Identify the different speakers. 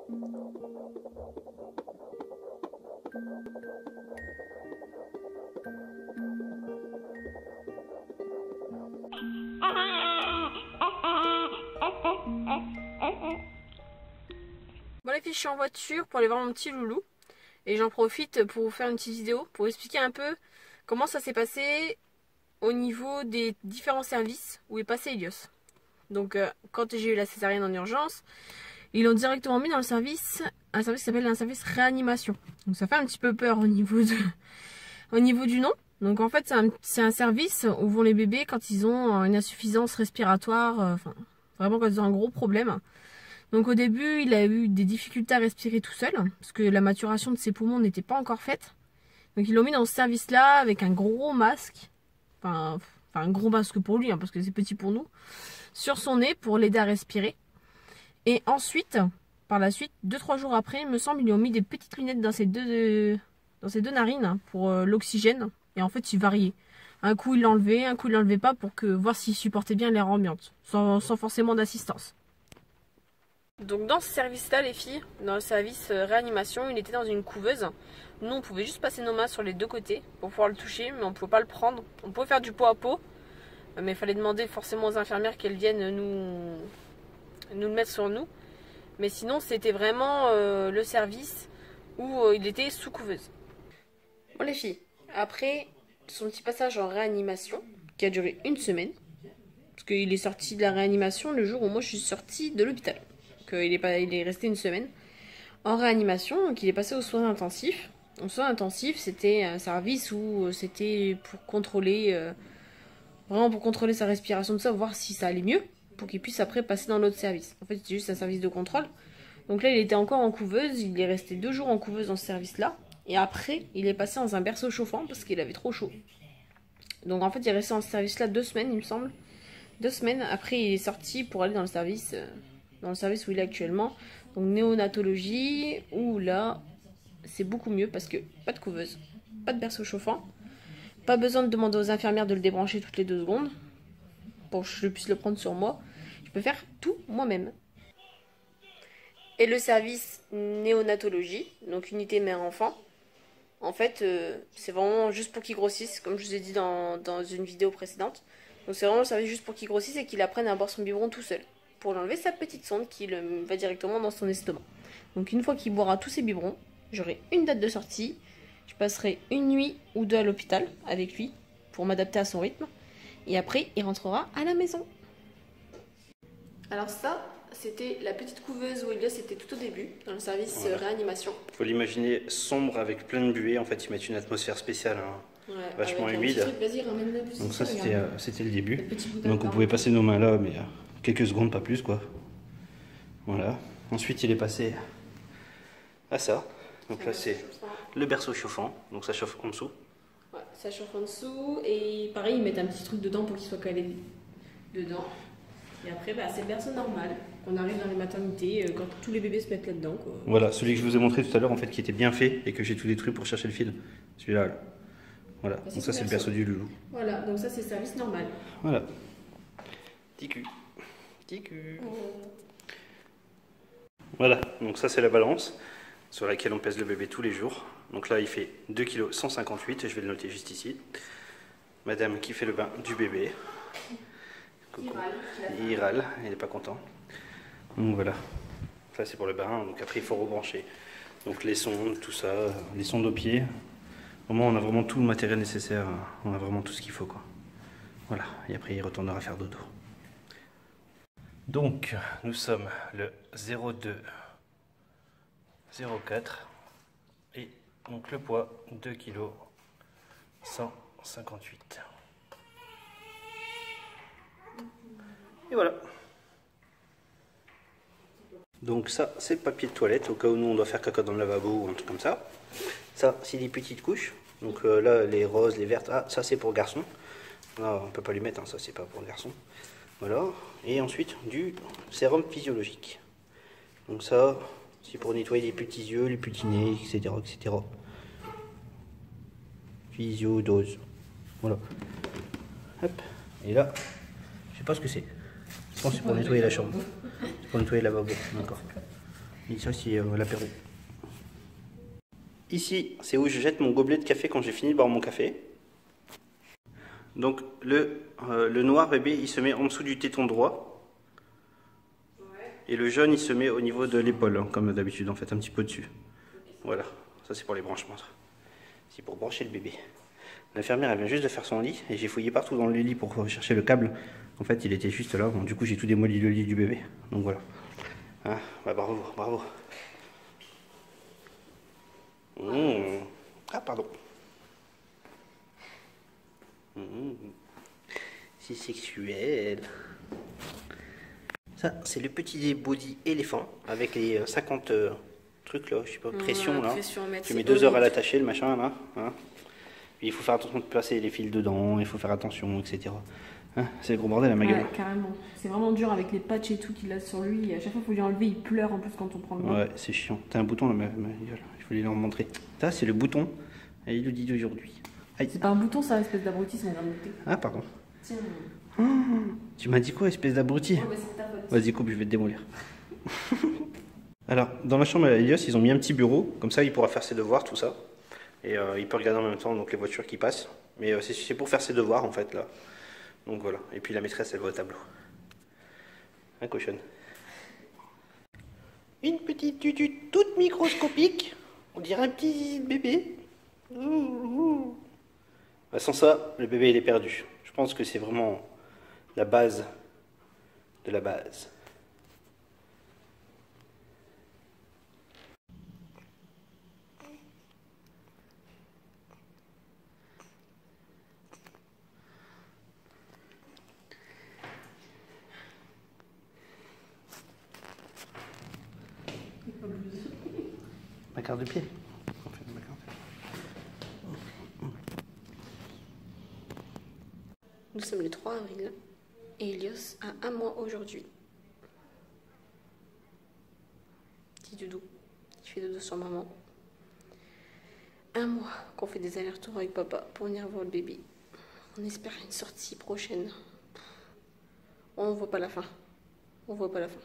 Speaker 1: Bon les filles, je suis en voiture pour aller voir mon petit loulou. Et j'en profite pour vous faire une petite vidéo pour expliquer un peu comment ça s'est passé au niveau des différents services où est passé Elios. Donc quand j'ai eu la césarienne en urgence, ils l'ont directement mis dans le service, un service qui s'appelle un service réanimation. Donc ça fait un petit peu peur au niveau du nom. Donc en fait c'est un service où vont les bébés quand ils ont une insuffisance respiratoire, enfin vraiment quand ils ont un gros problème. Donc au début, il a eu des difficultés à respirer tout seul, parce que la maturation de ses poumons n'était pas encore faite. Donc ils l'ont mis dans ce service-là avec un gros masque, enfin un gros masque pour lui, hein, parce que c'est petit pour nous, sur son nez pour l'aider à respirer. Et ensuite, par la suite, 2-3 jours après, il me semble, ils lui ont mis des petites lunettes dans ses deux narines hein, pour l'oxygène. Et en fait, il variait. Un coup, il l'enlevait, un coup, il l'enlevait pas pour voir s'il supportait bien l'air ambiante, sans forcément d'assistance. Donc dans ce service-là, les filles, dans le service réanimation, il était dans une couveuse. Nous, on pouvait juste passer nos mains sur les deux côtés pour pouvoir le toucher, mais on ne pouvait pas le prendre. On pouvait faire du pot à pot, mais il fallait demander forcément aux infirmières qu'elles viennent nous le mettre sur nous. Mais sinon, c'était vraiment le service où il était sous couveuse. Bon les filles, après son petit passage en réanimation, qui a duré 1 semaine, parce qu'il est sorti de la réanimation le jour où moi je suis sortie de l'hôpital. Il est resté 1 semaine en réanimation, donc il est passé aux soins intensifs. En soins intensifs, c'était un service où c'était pour contrôler, vraiment pour contrôler sa respiration, de ça, voir si ça allait mieux, pour qu'il puisse après passer dans l'autre service. En fait, c'était juste un service de contrôle. Donc là, il était encore en couveuse, il est resté 2 jours en couveuse dans ce service-là. Et après, il est passé dans un berceau chauffant parce qu'il avait trop chaud. Donc en fait, il est resté dans ce service-là 2 semaines, il me semble. 2 semaines, après il est sorti pour aller dans le service où il est actuellement, donc néonatologie, où là c'est beaucoup mieux parce que pas de couveuse, pas de berceau chauffant, pas besoin de demander aux infirmières de le débrancher toutes les 2 secondes pour que je puisse le prendre sur moi, je peux faire tout moi-même. Et le service néonatologie, donc unité mère-enfant, en fait c'est vraiment juste pour qu'il grossisse, comme je vous ai dit dans une vidéo précédente. Donc c'est vraiment le service juste pour qu'il grossisse et qu'il apprenne à boire son biberon tout seul, pour enlever sa petite sonde qui va directement dans son estomac. Donc une fois qu'il boira tous ses biberons, j'aurai une date de sortie, je passerai 1 nuit ou 2 à l'hôpital avec lui pour m'adapter à son rythme, et après il rentrera à la maison. Alors ça, c'était la petite couveuse où Elios était tout au début, dans le service réanimation.
Speaker 2: Il faut l'imaginer sombre avec plein de buées, en fait ils mettent une atmosphère spéciale, hein. Ouais, vachement humide. Donc ça c'était le début. Donc on pouvait passer nos mains là, mais quelques secondes, pas plus quoi. Voilà. Ensuite il est passé à ça. Donc là c'est le berceau chauffant. Donc ça chauffe en dessous.
Speaker 1: Ouais, ça chauffe en dessous et pareil ils mettent un petit truc dedans pour qu'il soit calé dedans. Et après c'est le berceau normal. On arrive dans les maternités quand tous les bébés se mettent là-dedans.
Speaker 2: Voilà, celui que je vous ai montré tout à l'heure en fait qui était bien fait et que j'ai tout détruit pour chercher le fil. Celui-là. Là. Voilà, donc ça c'est le berceau du loulou.
Speaker 1: Voilà, donc ça c'est le service normal.
Speaker 2: Voilà. Ticu. Ticu. Voilà, donc ça c'est la balance sur laquelle on pèse le bébé tous les jours. Donc là il fait 2 kg 158 et je vais le noter juste ici. Madame qui fait le bain du bébé. Il râle, il n'est pas content. Donc voilà, ça c'est pour le bain, donc après il faut rebrancher. Donc les sondes, tout ça, les sondes aux pieds. Au moins on a vraiment tout le matériel nécessaire, on a vraiment tout ce qu'il faut quoi. Voilà, et après il retournera faire dodo. Donc nous sommes le 02 04 et donc le poids 2 kg 158. Et voilà. Donc ça c'est le papier de toilette au cas où nous on doit faire caca dans le lavabo ou un truc comme ça. Ça c'est des petites couches. Donc là les roses, les vertes, ah ça c'est pour garçon. Là on peut pas lui mettre, hein, ça c'est pas pour garçon. Voilà. Et ensuite du sérum physiologique. Donc ça c'est pour nettoyer les petits yeux, les petits nez, etc. etc. Physio-dose. Voilà. Hop. Et là, je sais pas ce que c'est. Je pense que c'est pour nettoyer la chambre. C'est pour nettoyer le lavabo. D'accord. Et ça, c'est l'apéro. Ici, c'est où je jette mon gobelet de café quand j'ai fini de boire mon café. Donc, le noir bébé, il se met en dessous du téton droit. Et le jaune, il se met au niveau de l'épaule, hein, comme d'habitude, en fait, un petit peu dessus. Voilà, ça c'est pour les branchements. C'est pour brancher le bébé. L'infirmière, elle vient juste de faire son lit, et j'ai fouillé partout dans le lit pour chercher le câble. En fait, il était juste là, bon, du coup, j'ai tout démoli le lit du bébé. Donc voilà. Ah, bah bravo, bravo. Ah, pardon. C'est sexuel. Ça, c'est le petit body éléphant avec les 50 trucs là, je sais pas, pression là. Tu mets 2 heures à l'attacher, le machin là. Hein. Puis il faut faire attention de placer les fils dedans, il faut faire attention, etc. Hein, c'est le gros bordel à ma gueule.
Speaker 1: Ouais, carrément. C'est vraiment dur avec les patchs et tout qu'il a sur lui. Et à chaque fois, il faut lui enlever, il pleure en plus quand on prend le bain.
Speaker 2: Ouais, c'est chiant. T'as un bouton là, ma gueule. Il faut leur montrer. Ça, c'est le bouton. Et il nous dit d'aujourd'hui.
Speaker 1: C'est pas un bouton, ça, espèce d'abruti, c'est un bouton.
Speaker 2: Ah, pardon.
Speaker 1: Tiens.
Speaker 2: Oh, tu m'as dit quoi, espèce d'abruti?
Speaker 1: Ouais, bah, c'est ta faute.
Speaker 2: Vas-y, coupe, je vais te démolir. Alors, dans la chambre à Elios, ils ont mis un petit bureau. Comme ça, il pourra faire ses devoirs, tout ça. Et il peut regarder en même temps donc, les voitures qui passent. Mais c'est pour faire ses devoirs, en fait, là. Donc voilà. Et puis la maîtresse, elle va au tableau. Un cochonne. Une petite tutu toute microscopique. On dirait un petit bébé. Bah, sans ça, le bébé, il est perdu. Je pense que c'est vraiment la base de la base. Ma carte de pied.
Speaker 1: Nous sommes le 3 avril et Elios a 1 mois aujourd'hui. Petit doudou qui fait dodo sur maman. 1 mois qu'on fait des allers-retours avec papa pour venir voir le bébé. On espère une sortie prochaine. On voit pas la fin. On voit pas la fin.